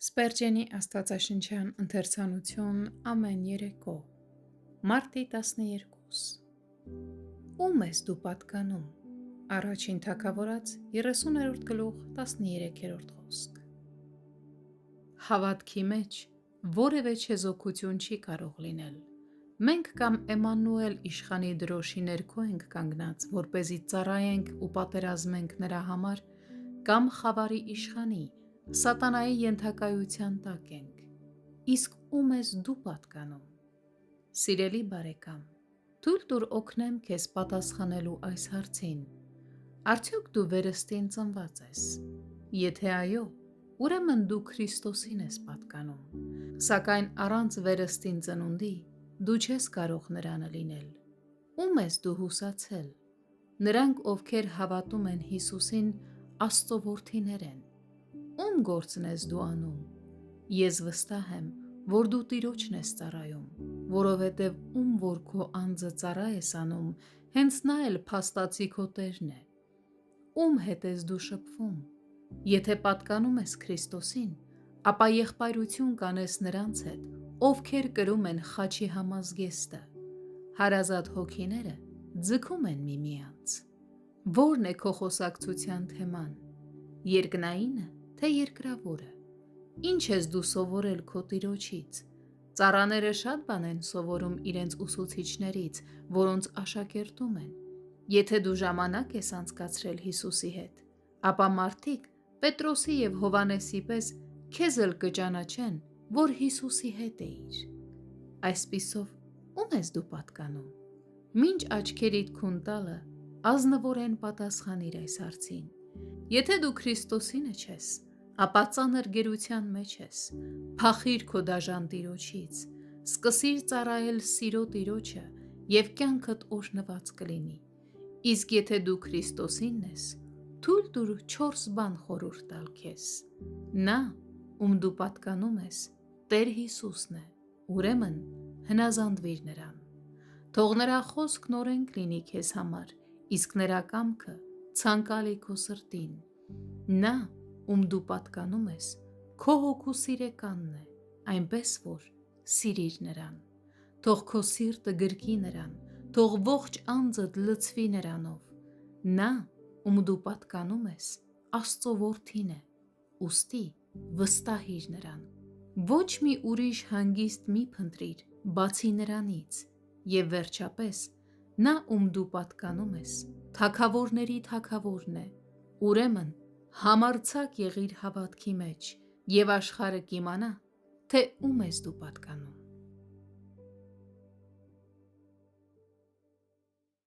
Սպերջենի աստվածաշնչյան ընթերցանություն ամեն երեկո Մարտի 12 Ում ես դու պատկանում? Առաջին Թագավորաց 30-րդ գլուխ 13-րդ խոսք Հավատքի մեջ որևէ չեզոքություն չի կարող լինել։ Մենք կամ Էմանուել իշխանի դրոշի ներքո ենք կանգնած, որպեսզի ծառայենք ու պատերազմենք նրա համար, կամ խավարի իշխանի, սատանայի ենթակայության տակ ենք։ Իսկ ում ես դու պատկանում? Սիրելի բարեկամ, թույլ տուր օգնեմ քեզ պատասխանելու այս հարցին։ Արդյոք դու վերստին ծնված ես։ Եթե այո, ուրեմն դու Քրիստոսին ես պատկանում, սակայն առանց վերստին ծնունդի դու չես կարող նրանը լինել։ Ում ես դու հուսացել։ Նրանք, ովքեր հավատում են Հիսուսին, Աստծո որդիներ են։ Ում գործն ես դու անում։ Ես վստահ եմ, որ դու Տիրոջն ես ծառայում, որովհետև ում որ քո անձը ծառա ես անում, հենց նա էլ փաստացի քո Տերն է։ Ում հետ ես դու շփվում։ Եթե պատկանում ես Քրիստոսին, ապա եղբայրություն կանես նրանց հետ, ովքեր կրում են խաչի համազգեստը։ Հարազատ հոգիները ձգում են միմյանց։ Ո՞րն է քո խոսակցության թեման։ Երկնայինը, թե երկրավորը։ Ինչ ես դու սովորել քո Տիրոջից։ Ծառաները շատ բան են սովորում իրենց ուսուցիչներից, որոնց աշակերտում են։ Եթե դու ժամանակ ես անցկացրել Հիսուսի հետ, ապա մարդիկ Պետրոսի և Հովհաննեսի պես քեզ էլ կճանաչեն, որ Հիսուսի հետ էիր։ Այսպիսով, ում ես դու պատկանում։ Մինչ աչքերիդ քուն տալը, ազնվորեն պատասխանիր այս հարցին։ Եթե դու Քրիստոսինը չես, ապա ծանր գերության մեջ ես։ Փախիր քո դաժան Տիրոջից, սկսիր ծառայել սիրո Տիրոջը և կյանքդ օրհնված կլինի։ Իսկ եթե դու Քրիստոսինն ես, թույլ տուր 4 բան խորհուրդ տալ քեզ։ Նա, ում դու պատկանում ես, Տեր Հիսուսն է, ուրեմն հնազանդվիր նրան։ Թող նրա խոսքն օրենք լինի քեզ համար, իսկ նրա կամքը ցանկալի քո սրտին։ Նա, ում դու պատկանում ես, քո հոգու սիրեկանն է, այնպես որ սիրիր նրան։ Թող քո սիրտը գրկի նրան, թող ողջ անձդ լցվի նրանով։ Նա, ում դու պատկանում ես, Աստծո որդին է, ուստի վստահիր նրան։ Ոչ մի ուրիշ հանգիստ մի փնտրիր, բացի նրանից։ Եվ վերջապես, նա, ում դու պատկանում ես, թագավորների Թագավորն է, ուրեմն համարձակ եղիր հավատքի մեջ, և աշխարհը կիմանա, թե ում ես դու պատկանում։